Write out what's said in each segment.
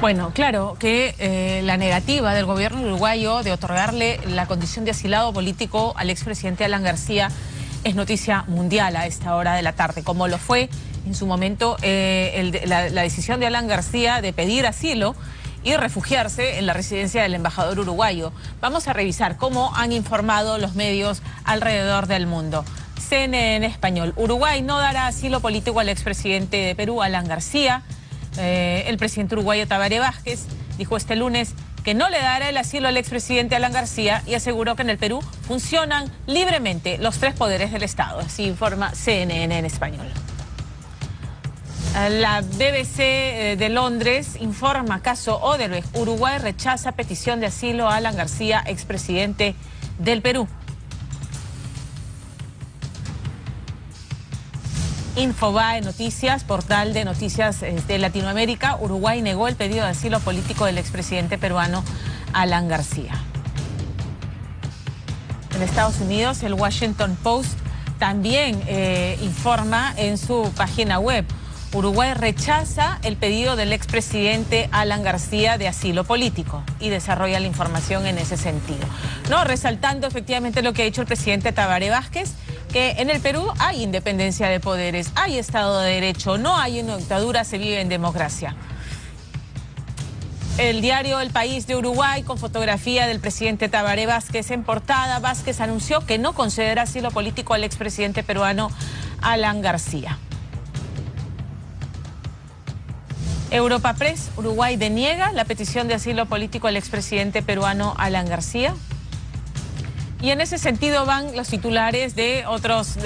Bueno, claro que la negativa del gobierno uruguayo de otorgarle la condición de asilado político al expresidente Alan García es noticia mundial a esta hora de la tarde, como lo fue en su momento la decisión de Alan García de pedir asilo y refugiarse en la residencia del embajador uruguayo. Vamos a revisar cómo han informado los medios alrededor del mundo. CNN en español: Uruguay no dará asilo político al expresidente de Perú, Alan García. El presidente uruguayo Tabaré Vázquez dijo este lunes que no le dará el asilo al expresidente Alan García y aseguró que en el Perú funcionan libremente los tres poderes del Estado. Así informa CNN en español. La BBC de Londres informa: caso Odebrecht, Uruguay rechaza petición de asilo a Alan García, expresidente del Perú. Infobae Noticias, portal de noticias de Latinoamérica: Uruguay negó el pedido de asilo político del expresidente peruano Alan García. En Estados Unidos, el Washington Post también informa en su página web: Uruguay rechaza el pedido del expresidente Alan García de asilo político, y desarrolla la información en ese sentido, ¿no? Resaltando efectivamente lo que ha dicho el presidente Tabaré Vázquez, que en el Perú hay independencia de poderes, hay Estado de Derecho, no hay una dictadura, se vive en democracia. El diario El País de Uruguay, con fotografía del presidente Tabaré Vázquez en portada: Vázquez anunció que no concederá asilo político al expresidente peruano Alan García. Europa Press: Uruguay deniega la petición de asilo político al expresidente peruano Alan García. Y en ese sentido van los titulares de otros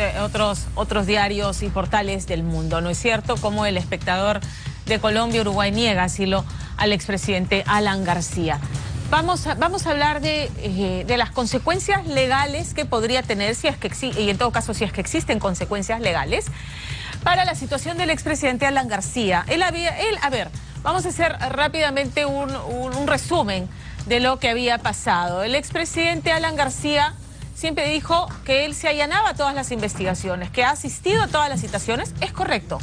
diarios y portales del mundo, ¿no es cierto? Como El Espectador de Colombia: Uruguay niega asilo al expresidente Alan García. Vamos a hablar de las consecuencias legales que podría tener, si es que y en todo caso si es que existen consecuencias legales para la situación del expresidente Alan García. Vamos a hacer rápidamente un resumen de lo que había pasado. El expresidente Alan García siempre dijo que él se allanaba a todas las investigaciones, que ha asistido a todas las citaciones. Es correcto.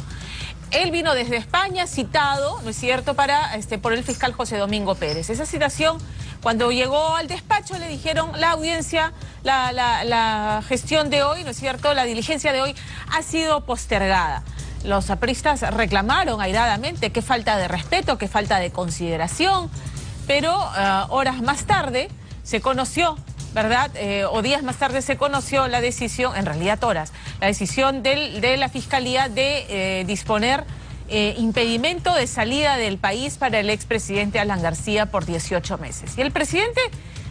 Él vino desde España citado, ¿no es cierto?, por el fiscal José Domingo Pérez. Esa citación, cuando llegó al despacho, le dijeron: la audiencia, la gestión de hoy, ¿no es cierto?, la diligencia de hoy ha sido postergada. Los apristas reclamaron airadamente: qué falta de respeto, qué falta de consideración. Pero horas más tarde se conoció, ¿verdad? O días más tarde se conoció la decisión, en realidad horas, la decisión de la Fiscalía de disponer impedimento de salida del país para el expresidente Alan García por 18 meses. Y el presidente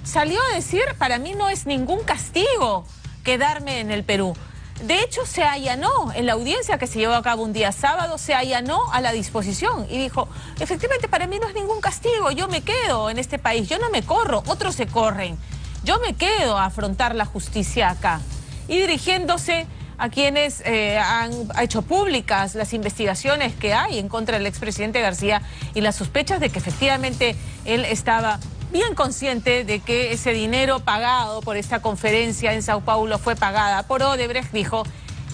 salió a decir: para mí no es ningún castigo quedarme en el Perú. De hecho, se allanó en la audiencia que se llevó a cabo un día sábado, se allanó a la disposición y dijo: efectivamente, para mí no es ningún castigo, yo me quedo en este país, yo no me corro, otros se corren, yo me quedo a afrontar la justicia acá. Y dirigiéndose a quienes han hecho públicas las investigaciones que hay en contra del expresidente García y las sospechas de que efectivamente él estaba bien consciente de que ese dinero pagado por esta conferencia en Sao Paulo fue pagada por Odebrecht, dijo: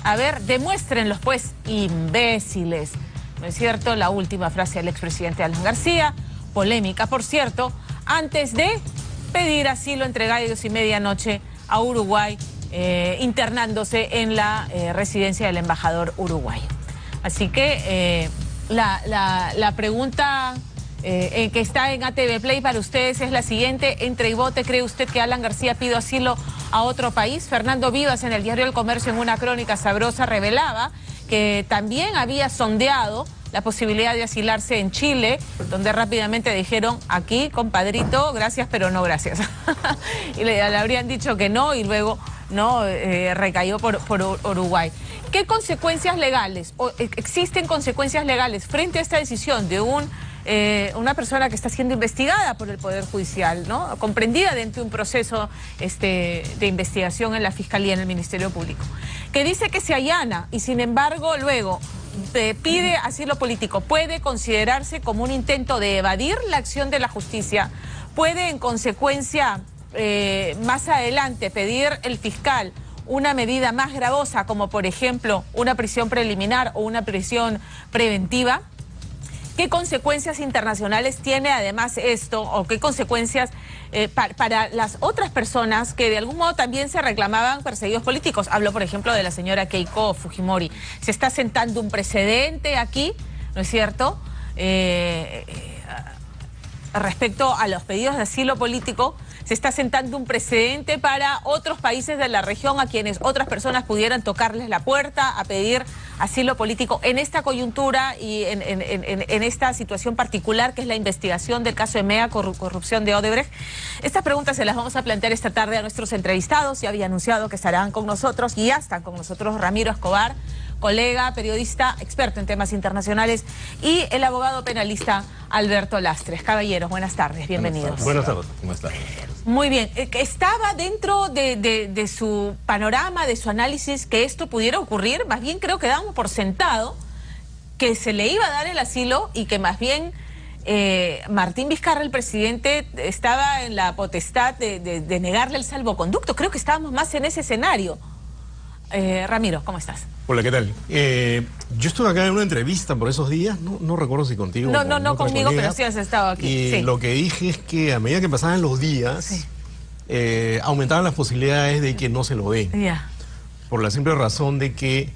a ver, demuéstrenlos pues, imbéciles. ¿No es cierto? La última frase del expresidente Alan García, polémica por cierto, antes de pedir asilo entre gallos y medianoche a Uruguay, internándose en la residencia del embajador uruguayo. Así que la pregunta que está en ATV Play para ustedes es la siguiente: entre y vote, ¿cree usted que Alan García pide asilo a otro país? Fernando Vivas, en el diario El Comercio, en una crónica sabrosa, revelaba que también había sondeado la posibilidad de asilarse en Chile, donde rápidamente dijeron: aquí, compadrito, gracias, pero no gracias. Y le habrían dicho que no, y luego no recayó por Uruguay. ¿Qué consecuencias legales, o existen consecuencias legales frente a esta decisión de una persona que está siendo investigada por el Poder Judicial, ¿no?, comprendida dentro de un proceso de investigación en la Fiscalía, en el Ministerio Público, que dice que se allana y sin embargo luego pide asilo político? Puede considerarse como un intento de evadir la acción de la justicia. Puede, en consecuencia, más adelante pedir el fiscal una medida más gravosa, como por ejemplo una prisión preliminar o una prisión preventiva. ¿Qué consecuencias internacionales tiene además esto, o qué consecuencias para las otras personas que de algún modo también se reclamaban perseguidos políticos? Hablo, por ejemplo, de la señora Keiko Fujimori. ¿Se está sentando un precedente aquí, no es cierto?, respecto a los pedidos de asilo político. Se está sentando un precedente para otros países de la región a quienes otras personas pudieran tocarles la puerta a pedir asilo político en esta coyuntura y en esta situación particular que es la investigación del caso de MEA, corrupción de Odebrecht. Estas preguntas se las vamos a plantear esta tarde a nuestros entrevistados. Ya había anunciado que estarán con nosotros y ya están con nosotros Ramiro Escobar, colega, periodista, experto en temas internacionales, y el abogado penalista Alberto Lastres. Caballeros, buenas tardes, bienvenidos. Buenas tardes, ¿cómo estás? Muy bien, ¿estaba dentro de su panorama, de su análisis, que esto pudiera ocurrir? Más bien creo que damos por sentado que se le iba a dar el asilo y que más bien Martín Vizcarra, el presidente, estaba en la potestad de negarle el salvoconducto. Creo que estábamos más en ese escenario. Ramiro, ¿cómo estás? Hola, ¿qué tal? Yo estuve acá en una entrevista por esos días, no recuerdo si contigo o con no otra conmigo, colega, pero sí has estado aquí. Y sí. lo que dije es que a medida que pasaban los días, Sí. aumentaban las posibilidades de que no se lo den. Ya. Por la simple razón de que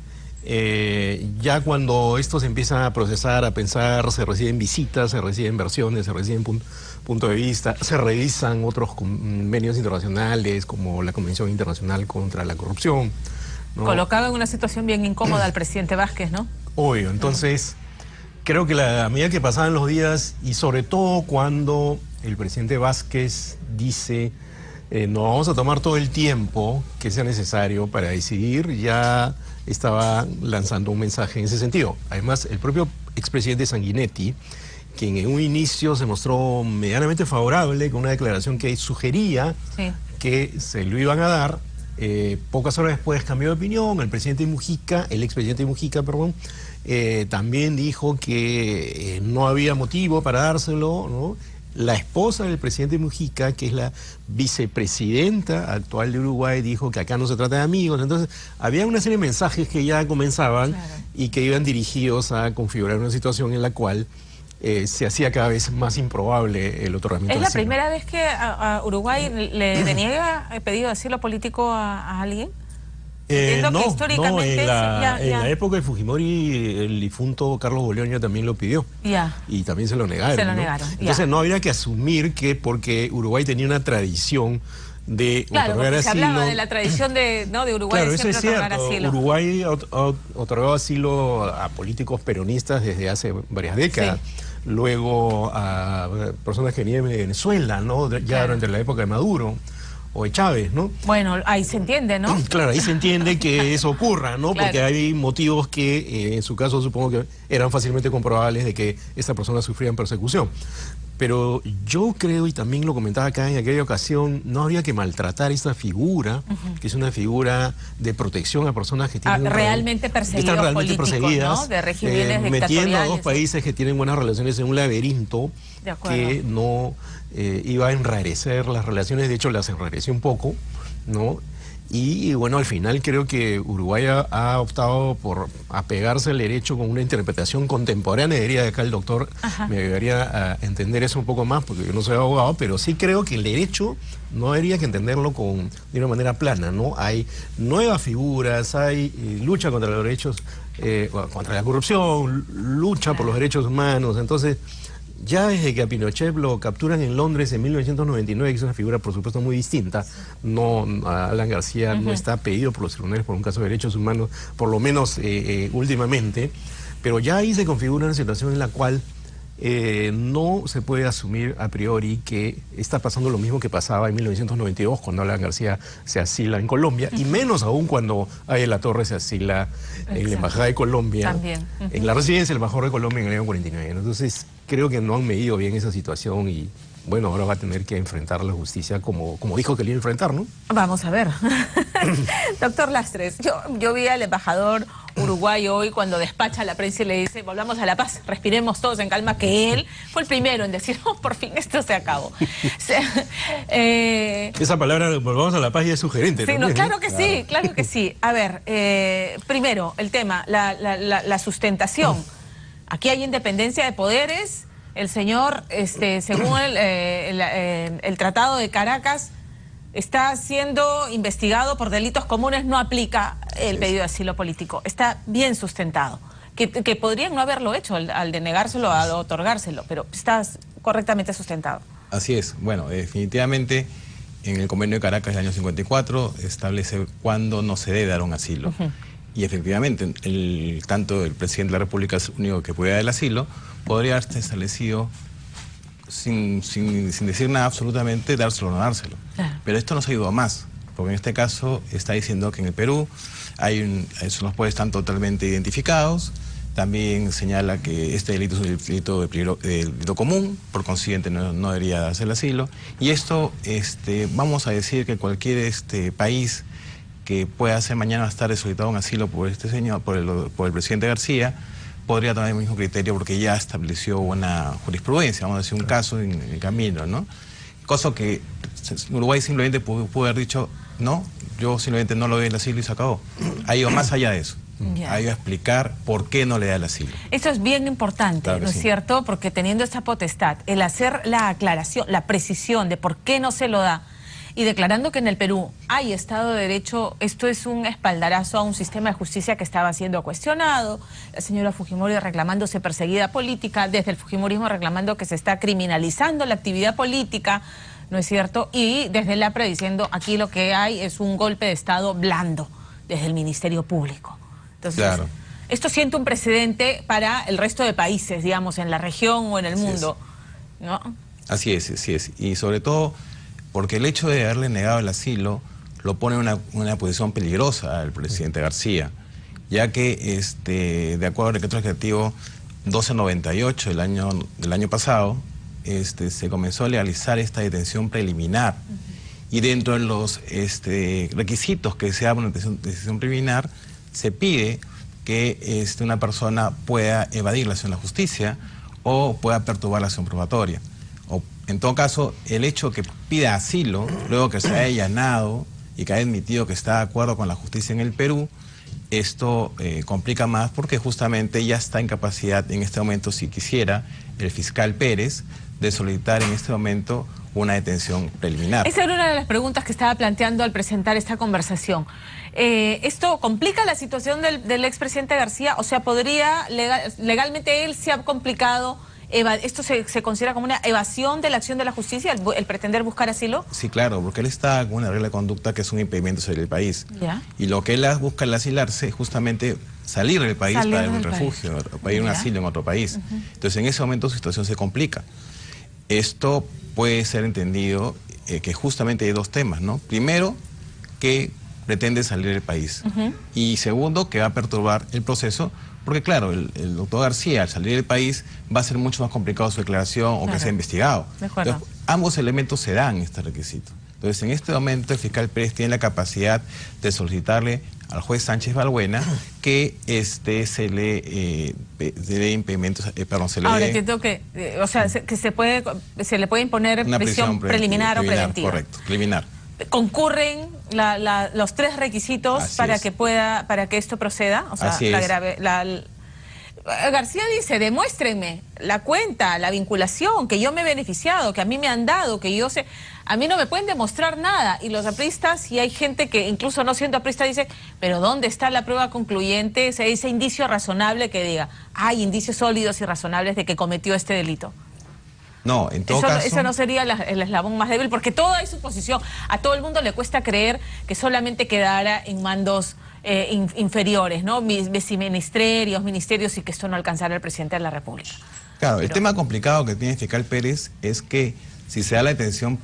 ya cuando esto se empieza a procesar, a pensar, se reciben visitas, se reciben versiones, se reciben puntos de vista, se revisan otros convenios internacionales como la Convención Internacional contra la Corrupción, ¿no? Colocaba en una situación bien incómoda al presidente Vázquez, ¿no? Obvio, entonces creo que a medida que pasaban los días y sobre todo cuando el presidente Vázquez dice nos vamos a tomar todo el tiempo que sea necesario para decidir, ya estaba lanzando un mensaje en ese sentido. Además, el propio expresidente Sanguinetti, quien en un inicio se mostró medianamente favorable con una declaración que sugería que se lo iban a dar, pocas horas después cambió de opinión. El expresidente Mujica, también dijo que no había motivo para dárselo, ¿no? La esposa del presidente Mujica, que es la vicepresidenta actual de Uruguay, dijo que acá no se trata de amigos. Entonces, había una serie de mensajes que ya comenzaban y que iban dirigidos a configurar una situación en la cual se hacía cada vez más improbable el otorgamiento. ¿Es la primera vez que a Uruguay le deniega el pedido de asilo político a alguien? No, históricamente en la época de Fujimori el difunto Carlos Bologna también lo pidió. Y también se lo negaron. Entonces no habría que asumir que porque Uruguay tenía una tradición de otorgar asilo. Se hablaba de la tradición de Uruguay, claro, de siempre eso es cierto. otorgar asilo. Uruguay otorgó asilo a políticos peronistas desde hace varias décadas. Luego a personas que venían de Venezuela, ¿no? Ya durante la época de Maduro o de Chávez, ¿no? Bueno, ahí se entiende, ¿no? Claro, ahí se entiende que eso ocurra, ¿no? Porque hay motivos que, en su caso, supongo que eran fácilmente comprobables de que estas personas sufrían persecución. Pero yo creo, y también lo comentaba acá en aquella ocasión, no habría que maltratar esta figura, que es una figura de protección a personas que tienen realmente perseguidos políticos, ¿no? De regímenes dictatoriales. Metiendo a dos países que tienen buenas relaciones en un laberinto que no iba a enrarecer las relaciones, de hecho las enrareció un poco, ¿no? Y bueno, al final creo que Uruguay ha optado por apegarse al derecho con una interpretación contemporánea, diría acá el doctor, me ayudaría a entender eso un poco más, porque yo no soy abogado, pero sí creo que el derecho no habría que entenderlo de una manera plana, ¿no? Hay nuevas figuras, hay lucha contra los derechos, contra la corrupción, lucha por los derechos humanos, entonces ya desde que a Pinochet lo capturan en Londres en 1999, que es una figura por supuesto muy distinta, Alan García no está pedido por los tribunales por un caso de derechos humanos, por lo menos últimamente, pero ya ahí se configura una situación en la cual no se puede asumir a priori que está pasando lo mismo que pasaba en 1992 cuando Alan García se asila en Colombia, y menos aún cuando Aya La Torre se asila en la Embajada de Colombia, en la residencia del embajador de Colombia en el año 49. Entonces creo que no han medido bien esa situación y bueno, ahora va a tener que enfrentar la justicia como dijo que le iba a enfrentar, ¿no? Vamos a ver. Doctor Lastres, yo vi al embajador uruguayo hoy cuando despacha a la prensa y le dice, volvamos a la paz, respiremos todos en calma, que él fue el primero en decir, oh, por fin esto se acabó. Esa palabra, volvamos a la paz, ya es sugerente. Sí, también, claro que sí, claro que sí. A ver, primero, el tema, la sustentación. Aquí hay independencia de poderes. El señor, según el Tratado de Caracas, está siendo investigado por delitos comunes, no aplica el pedido de asilo político. Está bien sustentado. Que podrían no haberlo hecho al denegárselo, al otorgárselo, pero está correctamente sustentado. Así es. Bueno, definitivamente en el Convenio de Caracas del año 54 establece cuándo no se debe dar un asilo. Y efectivamente, tanto el presidente de la República es el único que puede dar el asilo, podría haberse establecido sin decir nada absolutamente, dárselo o no dárselo. Claro. Pero esto nos ayudó más, porque en este caso está diciendo que en el Perú los pueblos están totalmente identificados. También señala que este delito es un delito común, por consiguiente no debería darse el asilo. Y esto, vamos a decir que cualquier país que pueda hacer mañana más tarde solicitado un asilo por este señor, por el presidente García, podría tomar el mismo criterio porque ya estableció una jurisprudencia, vamos a decir un caso en el camino, ¿no? Cosa que Uruguay simplemente pudo haber dicho, no, yo simplemente no le doy el asilo y se acabó. Ha ido más allá de eso. Ha ido a explicar por qué no le da el asilo. Eso es bien importante, claro, ¿no es cierto? Porque teniendo esta potestad, el hacer la aclaración, la precisión de por qué no se lo da, y declarando que en el Perú hay Estado de Derecho, esto es un espaldarazo a un sistema de justicia que estaba siendo cuestionado. La señora Fujimori reclamándose perseguida política, desde el Fujimorismo reclamando que se está criminalizando la actividad política, ¿no es cierto? Y desde el APRA diciendo aquí lo que hay es un golpe de Estado blando desde el Ministerio Público. Entonces, claro, esto siente un precedente para el resto de países, digamos, en la región o en el mundo, ¿no? Así es. Y sobre todo porque el hecho de haberle negado el asilo lo pone en una posición peligrosa al presidente García, ya que de acuerdo al decreto legislativo 1298 del año pasado, se comenzó a legalizar esta detención preliminar. Y dentro de los requisitos que se da una detención preliminar, se pide que una persona pueda evadir la acción de la justicia o pueda perturbar la acción probatoria. O, en todo caso, el hecho que pida asilo, luego que se haya allanado y que haya admitido que está de acuerdo con la justicia en el Perú, esto complica más porque justamente ya está en capacidad en este momento, si quisiera, el fiscal Pérez, de solicitar en este momento una detención preliminar. Esa era una de las preguntas que estaba planteando al presentar esta conversación. ¿Esto complica la situación del expresidente García? O sea, ¿podría legalmente él se ha complicado? ¿Esto se considera como una evasión de la acción de la justicia, el pretender buscar asilo? Sí, claro, porque él está con una regla de conducta que es un impedimento sobre el país. ¿Ya? Y lo que él busca al asilarse es justamente salir del país para ir a un refugio, para ir a un asilo en otro país. Entonces, en ese momento su situación se complica. Esto puede ser entendido que justamente hay dos temas, ¿no? Primero, que pretende salir del país. Y segundo, que va a perturbar el proceso, porque claro, el doctor García al salir del país va a ser mucho más complicado su declaración o que sea investigado. Entonces, ambos elementos se dan este requisito. Entonces, en este momento el fiscal Pérez tiene la capacidad de solicitarle al juez Sánchez Balbuena que se le dé impedimentos, Ahora entiendo que, o sea, que se le puede imponer prisión preliminar o preventiva. Correcto, preliminar. ¿Concurren los tres requisitos para que esto proceda? O sea, García dice, demuéstrenme la cuenta, la vinculación, que yo me he beneficiado, que a mí me han dado, que yo sé. A mí no me pueden demostrar nada. Y los apristas, y hay gente que incluso no siendo aprista dice, pero ¿dónde está la prueba concluyente? Ese indicio razonable que diga, hay indicios sólidos y razonables de que cometió este delito. No, en todo caso... Eso no sería el eslabón más débil, porque todo hay suposición. A todo el mundo le cuesta creer que solamente quedara en mandos inferiores, ¿no? Ministerios, y que esto no alcanzara al presidente de la República. Claro, el tema complicado que tiene el fiscal Pérez es que si se da la detención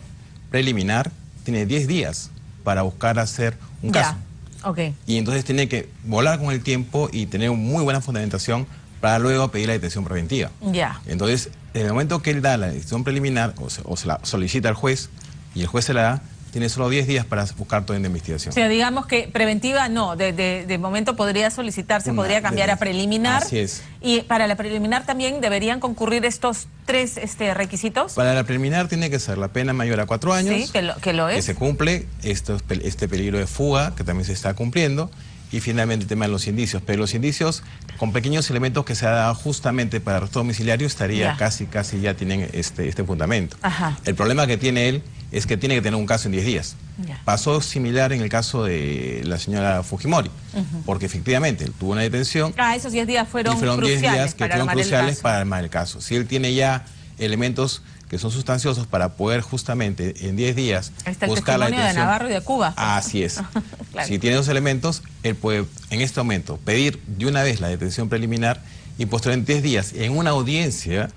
preliminar, tiene 10 días para buscar hacer un caso. Y entonces tiene que volar con el tiempo y tener una muy buena fundamentación para luego pedir la detención preventiva. Entonces, en el momento que él da la detención preliminar o se la solicita al juez y el juez se la da, tiene solo 10 días para buscar toda investigación. O sea, digamos que preventiva no, de momento podría solicitarse, podría cambiar a preliminar. Así es. Y para la preliminar también deberían concurrir estos 3 requisitos. Para la preliminar tiene que ser la pena mayor a 4 años. Sí, que lo es. Que se cumple, este peligro de fuga, que también se está cumpliendo. Y finalmente el tema de los indicios. Pero los indicios, con pequeños elementos que se ha dado justamente para arresto domiciliario, estaría casi ya tienen este fundamento. Ajá. El problema que tiene él es que tiene que tener un caso en 10 días. Ya. Pasó similar en el caso de la señora Fujimori, porque efectivamente él tuvo una detención. Esos 10 días fueron 10 días que fueron cruciales para armar el caso. Si él tiene ya elementos que son sustanciosos para poder justamente en 10 días buscar la detención. De Navarro y de Cuba. Así es. Claro. Si tiene esos elementos, él puede en este momento pedir de una vez la detención preliminar y posteriormente en 10 días en una audiencia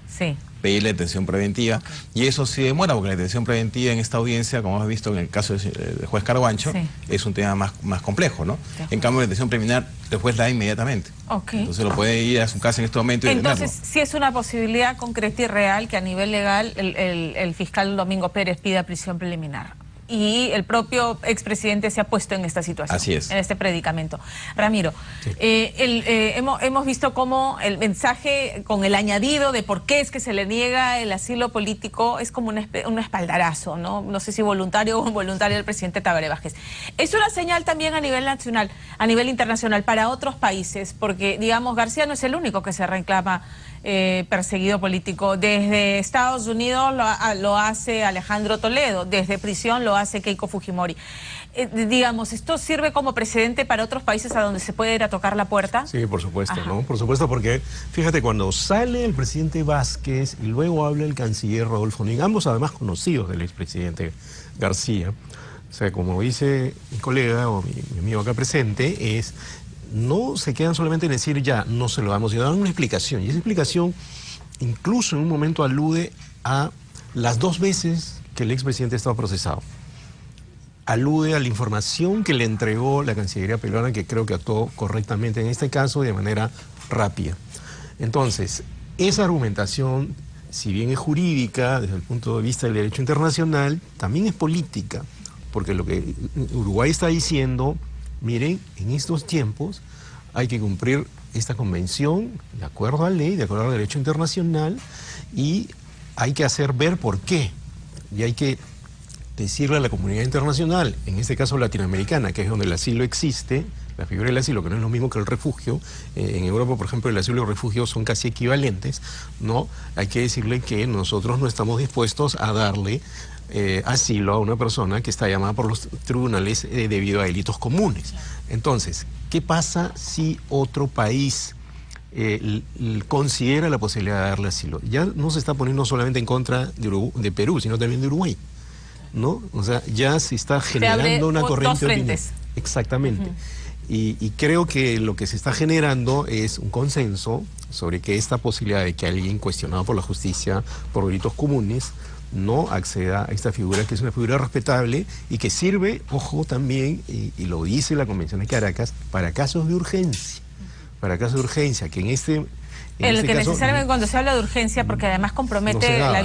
pedir la detención preventiva. Y eso sí demora, porque la detención preventiva en esta audiencia, como hemos visto en el caso del juez Carguancho, es un tema más complejo, ¿no? En cambio, la detención preliminar el juez la da inmediatamente. Entonces lo puede ir a su casa en este momento y entonces, sí es una posibilidad concreta y real que a nivel legal el fiscal Domingo Pérez pida prisión preliminar. Y el propio expresidente se ha puesto en esta situación. Así es. En este predicamento. Ramiro, hemos visto cómo el mensaje con el añadido de por qué es que se le niega el asilo político es como un espaldarazo, ¿no? No sé si voluntario o involuntario del presidente Tabaré Vázquez. Es una señal también a nivel nacional, a nivel internacional, para otros países, porque, digamos, García no es el único que se reclama perseguido político. Desde Estados Unidos lo hace Alejandro Toledo, desde prisión lo hace Keiko Fujimori. Digamos, ¿esto sirve como precedente para otros países a donde se puede ir a tocar la puerta? Sí, por supuesto, ¿no? Por supuesto, porque fíjate, cuando sale el presidente Vázquez y luego habla el canciller Rodolfo Ning, ambos además conocidos del expresidente García, o sea, como dice mi colega o mi amigo acá presente, no se quedan solamente en decir ya, no se lo damos, sino dan una explicación. Y esa explicación incluso en un momento alude a las 2 veces que el expresidente estaba procesado. Alude a la información que le entregó la Cancillería peruana, que creo que actuó correctamente en este caso de manera rápida. Entonces, esa argumentación, si bien es jurídica desde el punto de vista del derecho internacional, también es política, porque lo que Uruguay está diciendo: miren, en estos tiempos hay que cumplir esta convención de acuerdo a la ley, de acuerdo al derecho internacional, y hay que hacer ver por qué. Y hay que decirle a la comunidad internacional, en este caso latinoamericana, que es donde el asilo existe, la figura del asilo, que no es lo mismo que el refugio. En Europa, por ejemplo, el asilo y el refugio son casi equivalentes, ¿no? Hay que decirle que nosotros no estamos dispuestos a darle asilo a una persona que está llamada por los tribunales debido a delitos comunes. Entonces, ¿qué pasa si otro país considera la posibilidad de darle asilo? Ya no se está poniendo solamente en contra de Perú, sino también de Uruguay, ¿no? O sea, ya se está generando una corriente de opinión. Exactamente. Y creo que lo que se está generando es un consenso sobre que esta posibilidad de que alguien cuestionado por la justicia por delitos comunes no acceda a esta figura, que es una figura respetable y que sirve, ojo, también, y lo dice la Convención de Caracas, para casos de urgencia. Para casos de urgencia, que en este caso, necesariamente cuando se habla de urgencia, porque además compromete la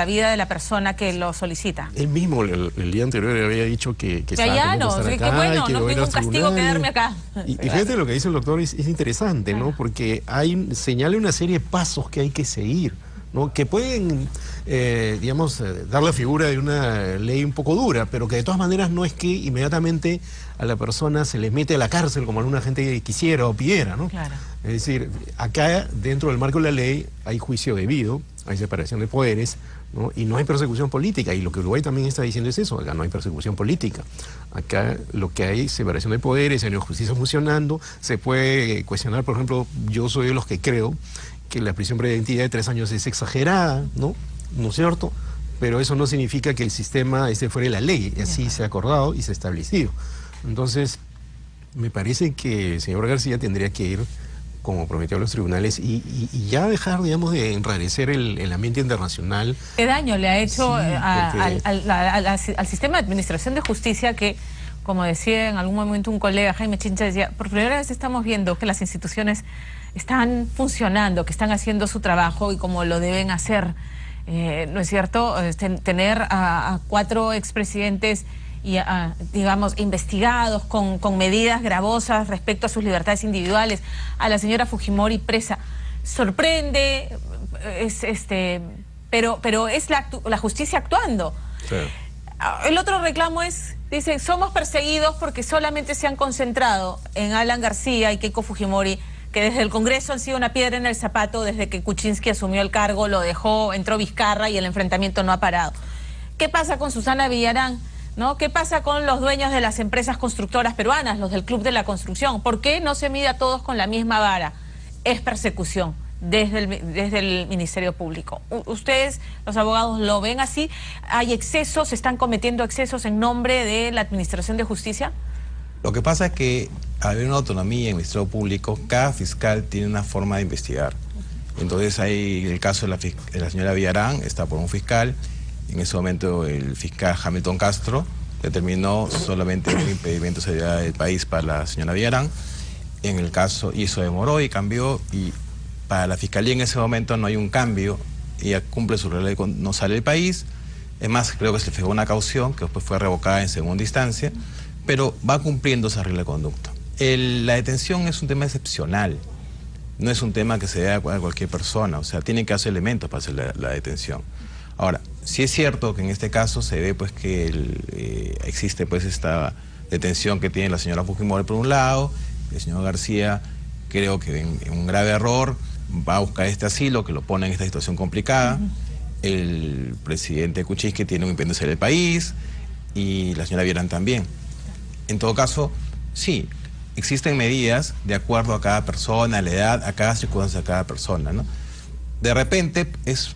vida de la persona que lo solicita. Él mismo el día anterior había dicho que ya no, que bueno, no tengo un castigo quedarme acá. Y fíjate lo que dice el doctor, es interesante, ¿no? Porque señala una serie de pasos que hay que seguir, ¿no? Que pueden, digamos, dar la figura de una ley un poco dura, pero que de todas maneras no es que inmediatamente a la persona se les mete a la cárcel como alguna gente quisiera o pidiera, ¿no? Claro. Es decir, acá dentro del marco de la ley hay juicio debido, hay separación de poderes, ¿no? Y no hay persecución política, y lo que Uruguay también está diciendo es eso: acá no hay persecución política, acá lo que hay es separación de poderes, hay una justicia funcionando. Se puede cuestionar, por ejemplo, yo soy de los que creo que la prisión preventiva de 3 años es exagerada, ¿no? ¿No es cierto? Pero eso no significa que el sistema esté fuera de la ley, así se ha acordado y se ha establecido. Entonces, me parece que el señor García tendría que ir, como prometió a los tribunales, y ya dejar, digamos, de enrarecer el ambiente internacional. ¿Qué daño le ha hecho al sistema de administración de justicia que, como decía en algún momento un colega, Jaime Chincha, decía, por primera vez estamos viendo que las instituciones están funcionando, que están haciendo su trabajo y como lo deben hacer? ¿No es cierto? Tener a 4 expresidentes digamos, investigados con medidas gravosas respecto a sus libertades individuales, a la señora Fujimori presa. Sorprende, pero es la justicia actuando. Sí. El otro reclamo es, dicen, somos perseguidos porque solamente se han concentrado en Alan García y Keiko Fujimori, que desde el Congreso han sido una piedra en el zapato. Desde que Kuczynski asumió el cargo, lo dejó, entró Vizcarra y el enfrentamiento no ha parado. ¿Qué pasa con Susana Villarán? ¿No? ¿Qué pasa con los dueños de las empresas constructoras peruanas, los del Club de la Construcción? ¿Por qué no se mide a todos con la misma vara? Es persecución desde el Ministerio Público. ¿Ustedes, los abogados, lo ven así? ¿Hay excesos? ¿Se están cometiendo excesos en nombre de la Administración de Justicia? Lo que pasa es que al haber una autonomía en el Ministerio Público, cada fiscal tiene una forma de investigar. Entonces hay el caso de la señora Villarán, está por un fiscal. En ese momento el fiscal Hamilton Castro determinó solamente un impedimento de salida del país para la señora Villarán. En el caso, y eso demoró y cambió, y para la fiscalía en ese momento no hay un cambio, ella cumple su regla de no sale del país. Es más, creo que se le fijó una caución que después fue revocada en segunda instancia, pero va cumpliendo esa regla de conducta. La detención es un tema excepcional, no es un tema que se dé a cualquier persona, o sea, tienen que hacer elementos para hacer la detención. Ahora, sí es cierto que en este caso se ve pues que existe pues esta detención que tiene la señora Fujimori por un lado, el señor García creo que en un grave error va a buscar este asilo que lo pone en esta situación complicada. El presidente Kuczynski tiene un impedimento de salir del país y la señora Villarán también. En todo caso, sí, existen medidas de acuerdo a cada persona, a la edad, a cada circunstancia de cada persona, ¿no? De repente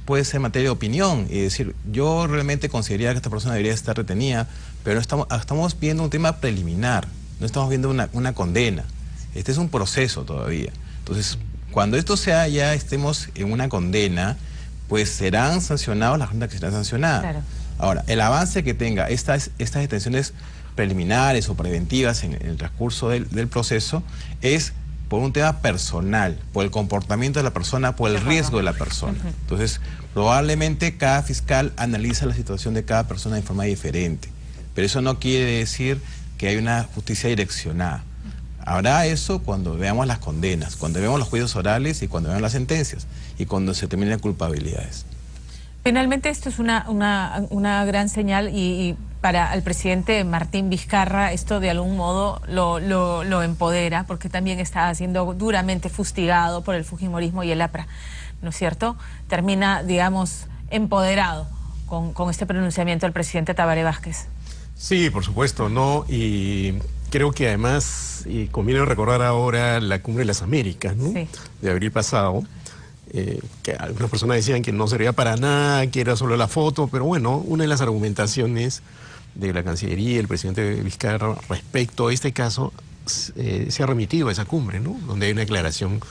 puede ser materia de opinión y decir, yo realmente consideraría que esta persona debería estar retenida, pero estamos viendo un tema preliminar, no estamos viendo una condena. Este es un proceso todavía. Entonces, cuando esto sea ya estemos en una condena, pues serán sancionados las juntas que serán sancionadas. Claro. Ahora, el avance que tenga estas detenciones preliminares o preventivas en el transcurso del proceso es por un tema personal, por el comportamiento de la persona, por el riesgo de la persona. Entonces, probablemente cada fiscal analiza la situación de cada persona de forma diferente, pero eso no quiere decir que hay una justicia direccionada. Habrá eso cuando veamos las condenas, cuando veamos los juicios orales y cuando veamos las sentencias y cuando se terminen culpabilidades. Finalmente esto es una gran señal y para el presidente Martín Vizcarra esto de algún modo lo empodera, porque también está siendo duramente fustigado por el fujimorismo y el APRA, ¿no es cierto? Termina, digamos, empoderado con este pronunciamiento del presidente Tabaré Vázquez. Sí, por supuesto, ¿no? Y creo que además, y conviene recordar ahora la Cumbre de las Américas, ¿no? Sí. De abril pasado, que algunas personas decían que no servía para nada, que era solo la foto, pero bueno, una de las argumentaciones de la Cancillería y el presidente Vizcarra respecto a este caso se ha remitido a esa cumbre, ¿no? Donde hay una declaración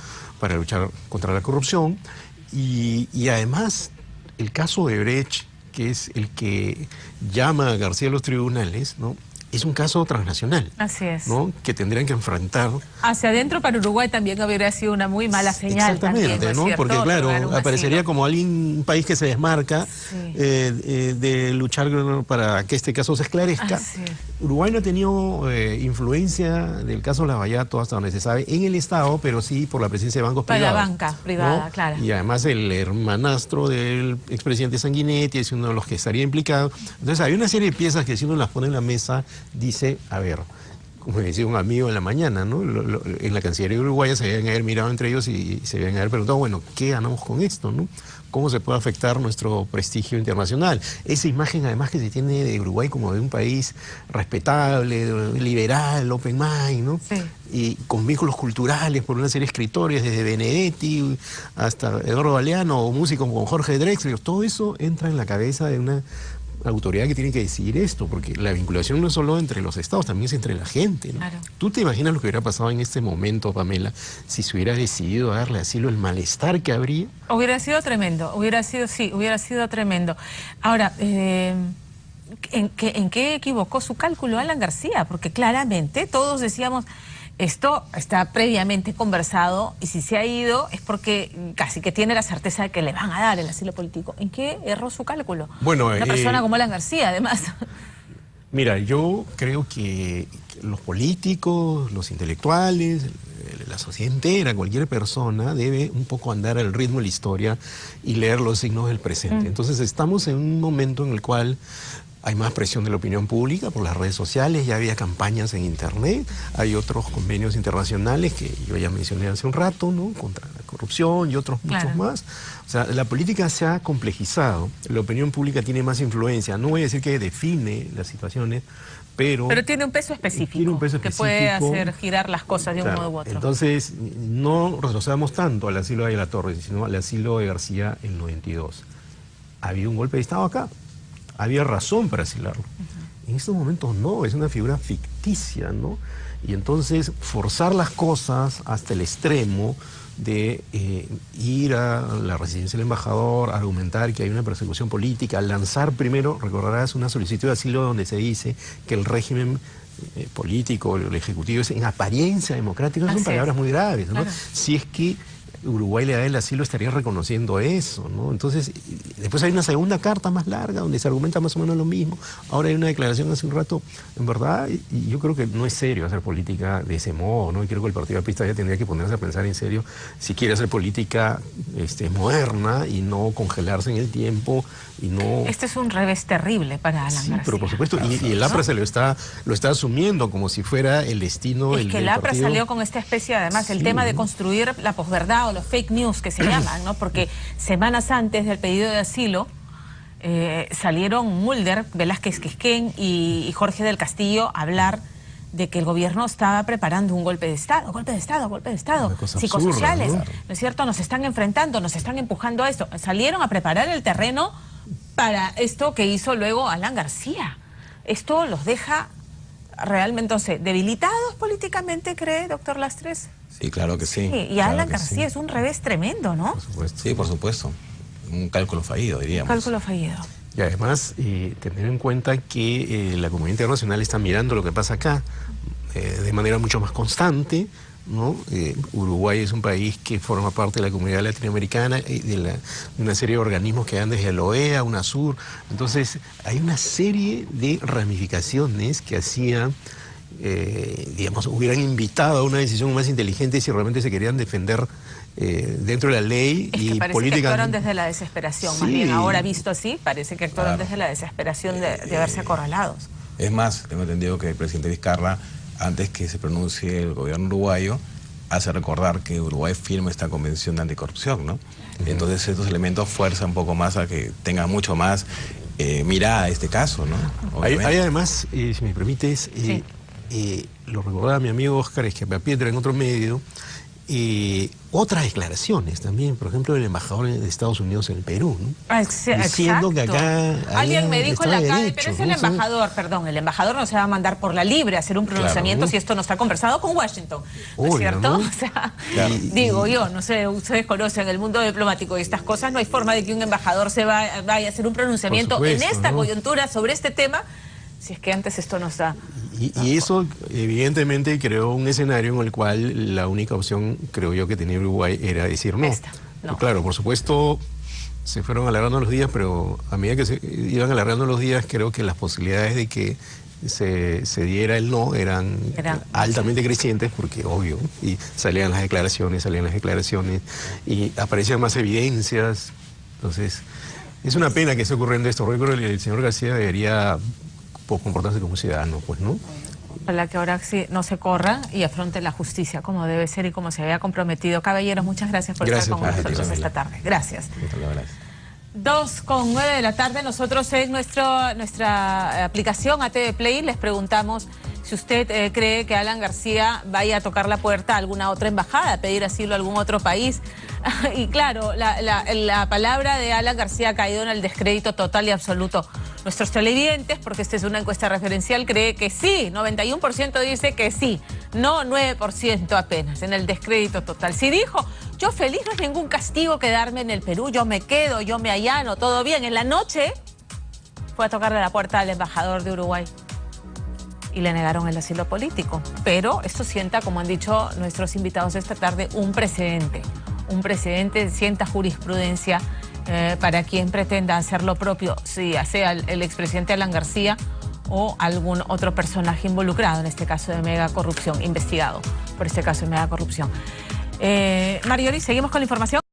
para luchar contra la corrupción y además el caso de Brecht, que es el que llama a García a los tribunales, ¿no? Es un caso transnacional. Así es. ¿No? Que tendrían que enfrentar. Hacia adentro para Uruguay también habría sido una muy mala señal. Exactamente, también, ¿no? Porque claro, aparecería como un país que se desmarca de luchar para que este caso se esclarezca. Uruguay no ha tenido influencia del caso Lavallato hasta donde se sabe en el Estado, pero sí por la presencia de bancos privados. Para la banca privada, ¿no? Claro. Y además el hermanastro del expresidente Sanguinetti es uno de los que estaría implicado. Entonces hay una serie de piezas que si uno las pone en la mesa dice, a ver, como decía un amigo en la mañana, ¿no? En la Cancillería uruguaya se deben haber mirado entre ellos y se deben haber preguntado, bueno, ¿qué ganamos con esto, no? ¿Cómo se puede afectar nuestro prestigio internacional? Esa imagen además que se tiene de Uruguay como de un país respetable, liberal, open mind, ¿no? Sí. Y con vínculos culturales por una serie de escritores, desde Benedetti hasta Eduardo Galeano, o músicos como Jorge Drexler, todo eso entra en la cabeza de una autoridad que tiene que decidir esto, porque la vinculación no es solo entre los estados, también es entre la gente, ¿no? Claro. ¿Tú te imaginas lo que hubiera pasado en este momento, Pamela, si se hubiera decidido darle asilo, el malestar que habría? Hubiera sido tremendo, hubiera sido tremendo. Ahora, ¿en qué equivocó su cálculo Alan García? Porque claramente todos decíamos, esto está previamente conversado y si se ha ido es porque casi que tiene la certeza de que le van a dar el asilo político. ¿En qué erró su cálculo? Bueno, una persona como Alan García, además. Mira, yo creo que los políticos, los intelectuales, la sociedad entera, cualquier persona debe un poco andar al ritmo de la historia y leer los signos del presente. Entonces estamos en un momento en el cual hay más presión de la opinión pública por las redes sociales, ya había campañas en internet, hay otros convenios internacionales que yo ya mencioné hace un rato, ¿no? Contra la corrupción y otros muchos más. O sea, la política se ha complejizado, la opinión pública tiene más influencia, no voy a decir que define las situaciones, pero tiene un peso específico, que puede hacer girar las cosas de un modo u otro. Entonces, no retrocedamos tanto al asilo de la Torre, sino al asilo de García en el 92. Había un golpe de Estado acá, había razón para asilarlo. En estos momentos no, es una figura ficticia, ¿no? Y entonces forzar las cosas hasta el extremo de ir a la residencia del embajador, argumentar que hay una persecución política, lanzar primero, recordarás, una solicitud de asilo donde se dice que el régimen político, el ejecutivo es en apariencia democrática, son palabras muy graves, ¿no? Si es que Uruguay le da el asilo, estaría reconociendo eso, ¿no? Entonces, después hay una segunda carta más larga donde se argumenta más o menos lo mismo. Ahora hay una declaración hace un rato, en verdad, y yo creo que no es serio hacer política de ese modo, ¿no? Y creo que el Partido Aprista ya tendría que ponerse a pensar en serio si quiere hacer política moderna y no congelarse en el tiempo y no... Este es un revés terrible para Alan García. Pero por supuesto, y el APRA se lo está asumiendo como si fuera el destino del partido. Es que el APRA salió con esta especie, además, el tema de construir la posverdad o los fake news que se llaman, ¿no? Porque semanas antes del pedido de asilo salieron Mulder, Velázquez Quisquén y Jorge del Castillo a hablar de que el gobierno estaba preparando un golpe de Estado, psicosociales, ¿no es cierto? Nos están enfrentando, nos están empujando a esto. Salieron a preparar el terreno para esto que hizo luego Alan García. Esto los deja realmente, entonces, debilitados políticamente, ¿cree, doctor Lastres? Sí, claro que sí. Y Alan García es un revés tremendo, ¿no? Por supuesto. Sí, por supuesto. Un cálculo fallido, diríamos. Un cálculo fallido. Y además, tener en cuenta que la comunidad internacional está mirando lo que pasa acá de manera mucho más constante, ¿no? Uruguay es un país que forma parte de la comunidad latinoamericana y de una serie de organismos que van desde la OEA, UNASUR. Entonces, hay una serie de ramificaciones que hacían, digamos, hubieran invitado a una decisión más inteligente si realmente se querían defender dentro de la ley y política. Parece que actuaron desde la desesperación, sí. Más bien ahora visto así, parece que actuaron desde la desesperación de verse acorralados. Es más, tengo entendido que el presidente Vizcarra, antes que se pronuncie el gobierno uruguayo, hace recordar que Uruguay firma esta convención de anticorrupción, ¿no? Entonces estos elementos fuerzan un poco más a que tenga mucho más mirada a este caso, ¿no? Hay además, si me permites, lo recordaba mi amigo Óscar Esquiapietra en otro medio, otras declaraciones también, por ejemplo, del embajador de Estados Unidos en el Perú, ¿no? Diciendo que acá alguien me dijo en la calle, pero es el embajador, perdón, el embajador no se va a mandar por la libre a hacer un pronunciamiento si esto no está conversado con Washington, ¿no es cierto? ¿No? O sea, digo yo, no sé, ustedes conocen el mundo diplomático y estas cosas, no hay forma de que un embajador vaya a hacer un pronunciamiento en esta coyuntura sobre este tema, si es que antes esto nos da... Y eso evidentemente creó un escenario en el cual la única opción, creo yo, que tenía Uruguay era decir no. No. Claro, por supuesto, se fueron alargando los días, pero a medida que se iban alargando los días, creo que las posibilidades de que se diera el no eran altamente crecientes, porque obvio, y salían las declaraciones, y aparecían más evidencias. Entonces, es una pena que esté ocurriendo esto. Yo creo que el señor García debería comportarse como ciudadano, pues, ¿no? Para que ahora sí no se corra y afronte la justicia como debe ser y como se había comprometido. Caballeros, muchas gracias por estar con nosotros esta tarde. Gracias. 2:09 de la tarde, nosotros en nuestra aplicación ATV Play les preguntamos si usted cree que Alan García vaya a tocar la puerta a alguna otra embajada, a pedir asilo a algún otro país. Y claro, la palabra de Alan García ha caído en el descrédito total y absoluto. Nuestros televidentes, porque esta es una encuesta referencial, cree que sí, 91% dice que sí, no 9% apenas, en el descrédito total. Si dijo, yo feliz, no es ningún castigo quedarme en el Perú, yo me quedo, yo me allano, todo bien. En la noche fue a tocarle la puerta al embajador de Uruguay y le negaron el asilo político. Pero esto sienta, como han dicho nuestros invitados esta tarde, un precedente, sienta jurisprudencia para quien pretenda hacer lo propio, sea el expresidente Alan García o algún otro personaje involucrado en este caso de megacorrupción, investigado por este caso de megacorrupción. Marjorie, seguimos con la información.